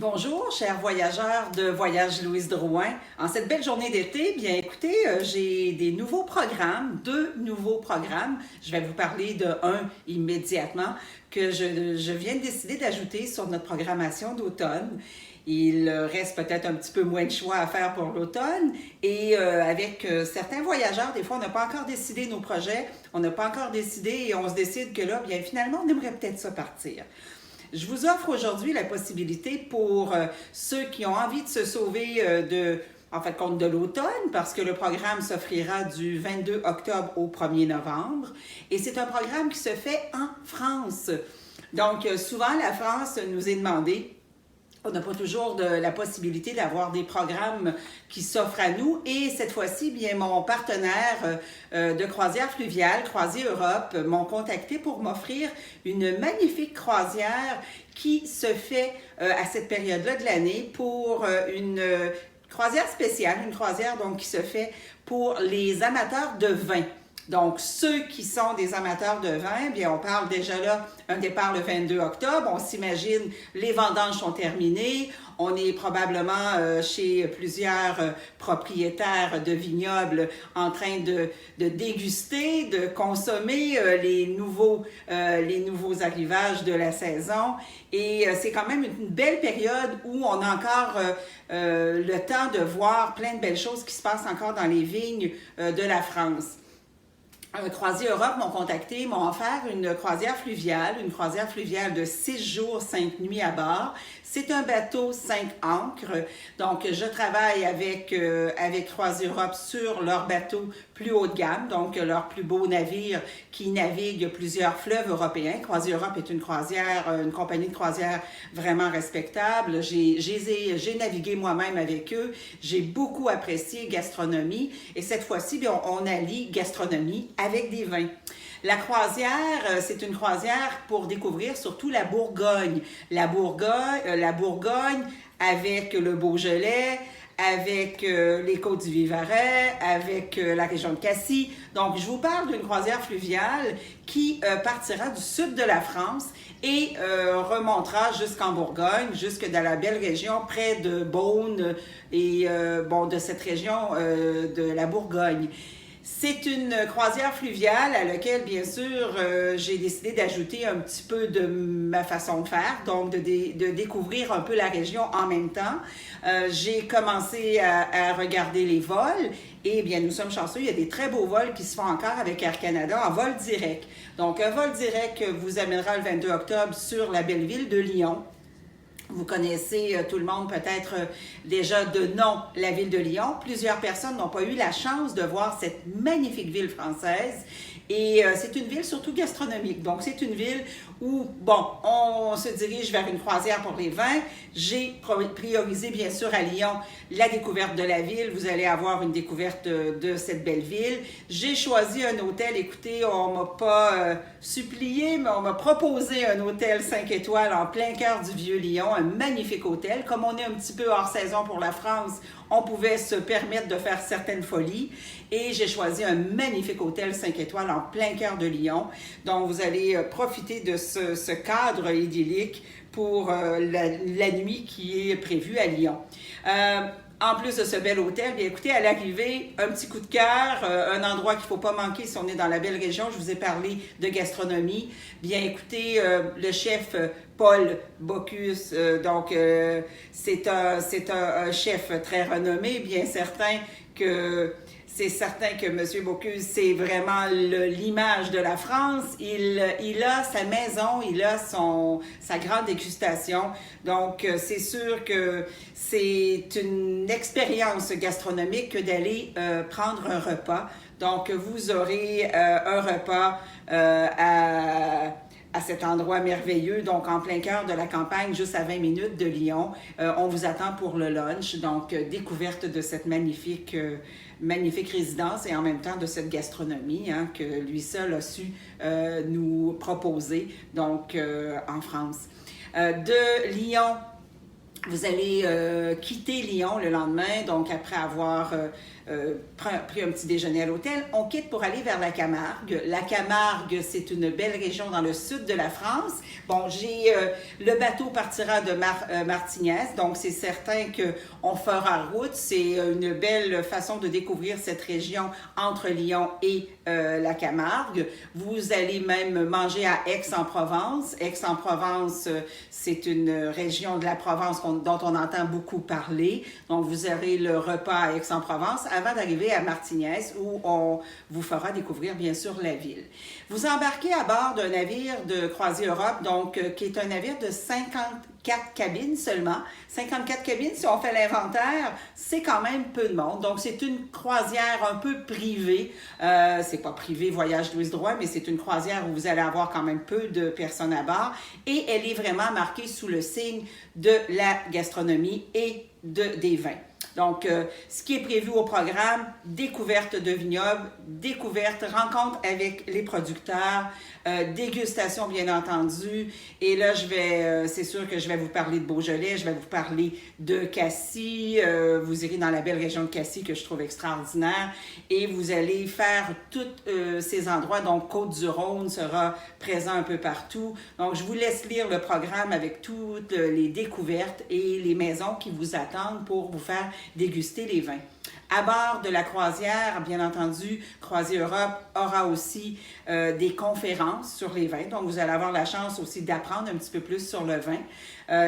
Bonjour, chers voyageurs de Voyage Louise Drouin. En cette belle journée d'été, bien écoutez, j'ai des nouveaux programmes, deux nouveaux programmes. Je vais vous parler de un immédiatement que je viens de décider d'ajouter sur notre programmation d'automne. Il reste peut-être un petit peu moins de choix à faire pour l'automne et avec certains voyageurs, des fois, on n'a pas encore décidé nos projets, on n'a pas encore décidé et on se décide que là, bien finalement, on aimerait peut-être ça partir. Je vous offre aujourd'hui la possibilité pour ceux qui ont envie de se sauver de l'automne, parce que le programme s'offrira du 22 octobre au 1er novembre. Et c'est un programme qui se fait en France. Donc, souvent, la France nous est demandée. On n'a pas toujours la possibilité d'avoir des programmes qui s'offrent à nous. Et cette fois-ci, bien, mon partenaire de croisière fluviale, Croisier Europe, m'ont contacté pour m'offrir une magnifique croisière qui se fait à cette période-là de l'année pour une croisière spéciale, une croisière donc qui se fait pour les amateurs de vin. Donc, ceux qui sont des amateurs de vin, bien, on parle déjà là, un départ le 22 octobre, on s'imagine, les vendanges sont terminées, on est probablement chez plusieurs propriétaires de vignobles en train de déguster, de consommer les nouveaux arrivages de la saison. Et c'est quand même une belle période où on a encore le temps de voir plein de belles choses qui se passent encore dans les vignes de la France. Croisier Europe m'ont contacté, m'ont offert une croisière fluviale de 6 jours, 5 nuits à bord. C'est un bateau 5 ancres, donc je travaille avec Croisier Europe sur leur bateau plus haut de gamme, donc leur plus beau navire qui navigue plusieurs fleuves européens. Croisier Europe est une compagnie de croisière vraiment respectable. J'ai navigué moi-même avec eux, j'ai beaucoup apprécié gastronomie et cette fois-ci, on allie gastronomie avec des vins. La croisière, c'est une croisière pour découvrir surtout la Bourgogne. La Bourgogne avec le Beaujolais, avec les côtes du Vivarais, avec la région de Cassis. Donc, je vous parle d'une croisière fluviale qui partira du sud de la France et remontera jusqu'en Bourgogne, jusque dans la belle région près de Beaune et de cette région de la Bourgogne. C'est une croisière fluviale à laquelle, bien sûr, j'ai décidé d'ajouter un petit peu de ma façon de faire, donc de découvrir un peu la région en même temps. J'ai commencé à regarder les vols et bien, nous sommes chanceux, il y a des très beaux vols qui se font encore avec Air Canada en vol direct. Donc, un vol direct vous amènera le 22 octobre sur la belle ville de Lyon. Vous connaissez tout le monde peut-être déjà de nom la ville de Lyon. Plusieurs personnes n'ont pas eu la chance de voir cette magnifique ville française. Et c'est une ville surtout gastronomique. Donc, c'est une ville où, on se dirige vers une croisière pour les vins. J'ai priorisé, bien sûr, à Lyon, la découverte de la ville. Vous allez avoir une découverte de cette belle ville. J'ai choisi un hôtel. Écoutez, on m'a pas supplié, mais on m'a proposé un hôtel 5 étoiles en plein cœur du Vieux-Lyon. Un magnifique hôtel. Comme on est un petit peu hors saison pour la France, on pouvait se permettre de faire certaines folies. Et j'ai choisi un magnifique hôtel 5 étoiles en plein cœur de Lyon. Donc, vous allez profiter de ce cadre idyllique pour la nuit qui est prévue à Lyon. En plus de ce bel hôtel, bien écoutez, à l'arrivée, un petit coup de cœur, un endroit qu'il ne faut pas manquer si on est dans la belle région. Je vous ai parlé de gastronomie. Bien écoutez, le chef Paul Bocuse, c'est un chef très renommé, bien certain que... C'est certain que M. Bocuse, c'est vraiment l'image de la France. Il a sa maison, il a sa grande dégustation. Donc, c'est sûr que c'est une expérience gastronomique que d'aller prendre un repas. Donc, vous aurez un repas à cet endroit merveilleux, donc en plein cœur de la campagne, juste à 20 minutes de Lyon. On vous attend pour le lunch, donc découverte de cette magnifique résidence et en même temps de cette gastronomie que lui seul a su nous proposer, donc en France. De Lyon, Vous allez quitter Lyon le lendemain, donc après avoir pris un petit déjeuner à l'hôtel, on quitte pour aller vers la Camargue. La Camargue, c'est une belle région dans le sud de la France. Bon, le bateau partira de Martignac, donc c'est certain qu'on fera route. C'est une belle façon de découvrir cette région entre Lyon et la Camargue. Vous allez même manger à Aix-en-Provence. Aix-en-Provence, c'est une région de la Provence dont on entend beaucoup parler. Donc, vous aurez le repas à Aix-en-Provence avant d'arriver à Martignac où on vous fera découvrir, bien sûr, la ville. Vous embarquez à bord d'un navire de Croisière Europe, donc qui est un navire de 54 cabines seulement. 54 cabines, si on fait l'inventaire, c'est quand même peu de monde. Donc, c'est une croisière un peu privée. C'est pas privé, Voyage Louise Drouin, mais c'est une croisière où vous allez avoir quand même peu de personnes à bord. Et elle est vraiment marquée sous le signe de la gastronomie et des vins. Donc, ce qui est prévu au programme, découverte de vignobles, découverte, rencontre avec les producteurs, dégustation bien entendu. Et là, c'est sûr que je vais vous parler de Beaujolais, je vais vous parler de Cassis. Vous irez dans la belle région de Cassis que je trouve extraordinaire. Et vous allez faire tous ces endroits. Donc, Côte-du-Rhône sera présent un peu partout. Donc, je vous laisse lire le programme avec toutes les découvertes et les maisons qui vous attendent pour vous faire déguster les vins. À bord de la croisière, bien entendu, Croisière Europe aura aussi des conférences sur les vins. Donc, vous allez avoir la chance aussi d'apprendre un petit peu plus sur le vin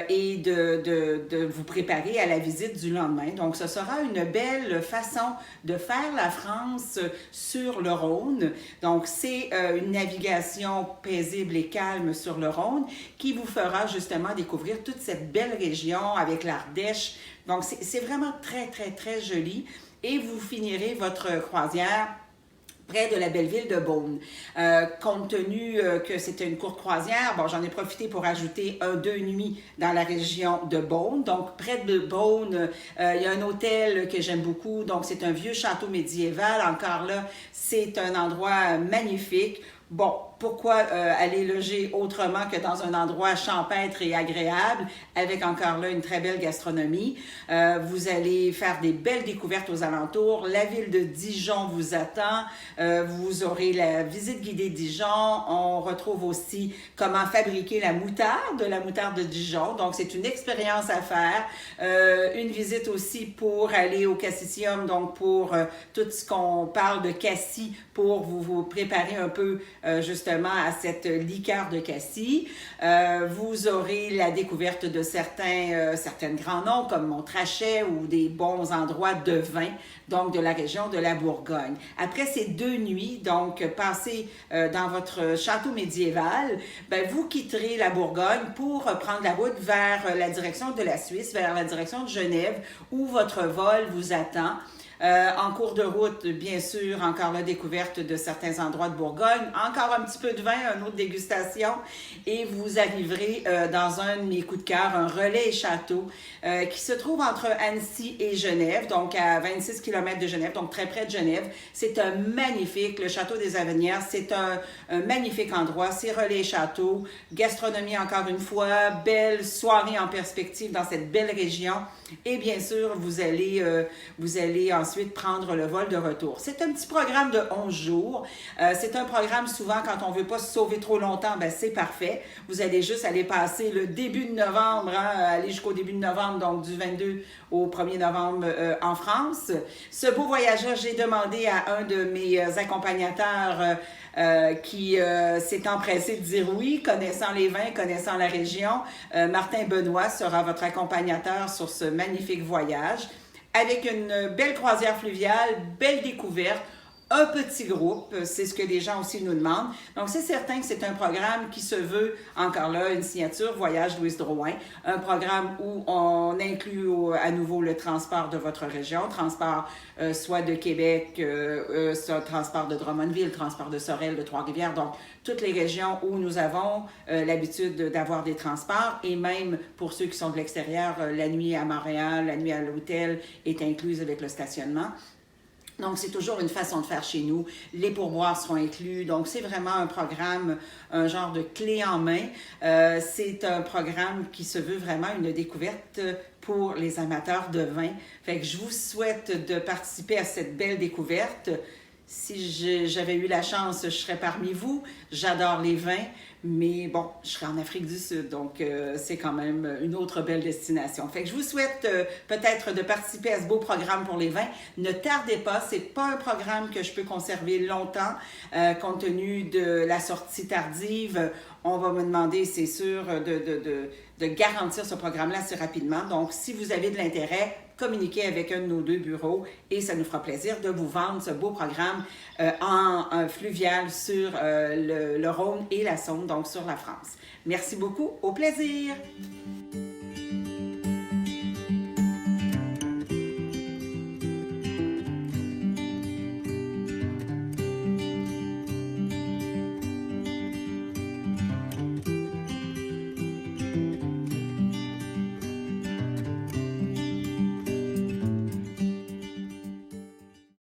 et de vous préparer à la visite du lendemain. Donc, ce sera une belle façon de faire la France sur le Rhône. Donc, c'est une navigation paisible et calme sur le Rhône qui vous fera justement découvrir toute cette belle région avec l'Ardèche. Donc, c'est vraiment très, très, très joli. Et vous finirez votre croisière près de la belle ville de Beaune. Compte tenu que c'était une courte croisière, bon, j'en ai profité pour ajouter 2 nuits dans la région de Beaune. Donc, près de Beaune, il y a un hôtel que j'aime beaucoup. Donc, c'est un vieux château médiéval. Encore là, c'est un endroit magnifique. Bon, pourquoi aller loger autrement que dans un endroit champêtre et agréable, avec encore là une très belle gastronomie. Vous allez faire des belles découvertes aux alentours. La ville de Dijon vous attend. Vous aurez la visite guidée Dijon. On retrouve aussi comment fabriquer la moutarde de Dijon. Donc, c'est une expérience à faire. Une visite aussi pour aller au Cassisium, donc pour tout ce qu'on parle de cassis, pour vous préparer un peu justement à cette liqueur de cassis. Vous aurez la découverte de certains grands noms comme Montrachet ou des bons endroits de vin, donc de la région de la Bourgogne. Après ces 2 nuits, donc passées dans votre château médiéval, ben, vous quitterez la Bourgogne pour prendre la route vers la direction de la Suisse, vers la direction de Genève, où votre vol vous attend. En cours de route, bien sûr, encore la découverte de certains endroits de Bourgogne, encore un petit peu de vin, une autre dégustation, et vous arriverez dans un de mes coups de cœur, un relais château, qui se trouve entre Annecy et Genève, donc à 26 km de Genève, donc très près de Genève. C'est un magnifique, le château des Avenières, c'est un magnifique endroit, c'est relais château, gastronomie encore une fois, belle soirée en perspective dans cette belle région, et bien sûr, vous allez ensuite prendre le vol de retour. C'est un petit programme de 11 jours. C'est un programme, souvent, quand on ne veut pas se sauver trop longtemps, ben c'est parfait. Vous allez juste aller passer le début de novembre, aller jusqu'au début de novembre, donc du 22 au 1er novembre en France. Ce beau voyage-là, j'ai demandé à un de mes accompagnateurs qui s'est empressé de dire oui, connaissant les vins, connaissant la région. Martin Benoît sera votre accompagnateur sur ce magnifique voyage, avec une belle croisière fluviale, belle découverte, un petit groupe, c'est ce que les gens aussi nous demandent. Donc, c'est certain que c'est un programme qui se veut, encore là, une signature Voyage Louise Drouin, un programme où on inclut à nouveau le transport de votre région, transport soit de Québec, soit transport de Drummondville, transport de Sorel, de Trois-Rivières, donc toutes les régions où nous avons l'habitude d'avoir des transports, et même pour ceux qui sont de l'extérieur, la nuit à Montréal, la nuit à l'hôtel est incluse avec le stationnement. Donc, c'est toujours une façon de faire chez nous. Les pourboires seront inclus. Donc, c'est vraiment un programme, un genre de clé en main. C'est un programme qui se veut vraiment une découverte pour les amateurs de vin. Fait que je vous souhaite de participer à cette belle découverte. Si j'avais eu la chance, je serais parmi vous. J'adore les vins, mais bon, je serais en Afrique du Sud, donc c'est quand même une autre belle destination. Fait que je vous souhaite peut-être de participer à ce beau programme pour les vins. Ne tardez pas, c'est pas un programme que je peux conserver longtemps, compte tenu de la sortie tardive. On va me demander, c'est sûr, de garantir ce programme-là assez rapidement. Donc, si vous avez de l'intérêt, communiquez avec un de nos 2 bureaux et ça nous fera plaisir de vous vendre ce beau programme en fluvial sur le Rhône et la Saône, donc sur la France. Merci beaucoup, au plaisir!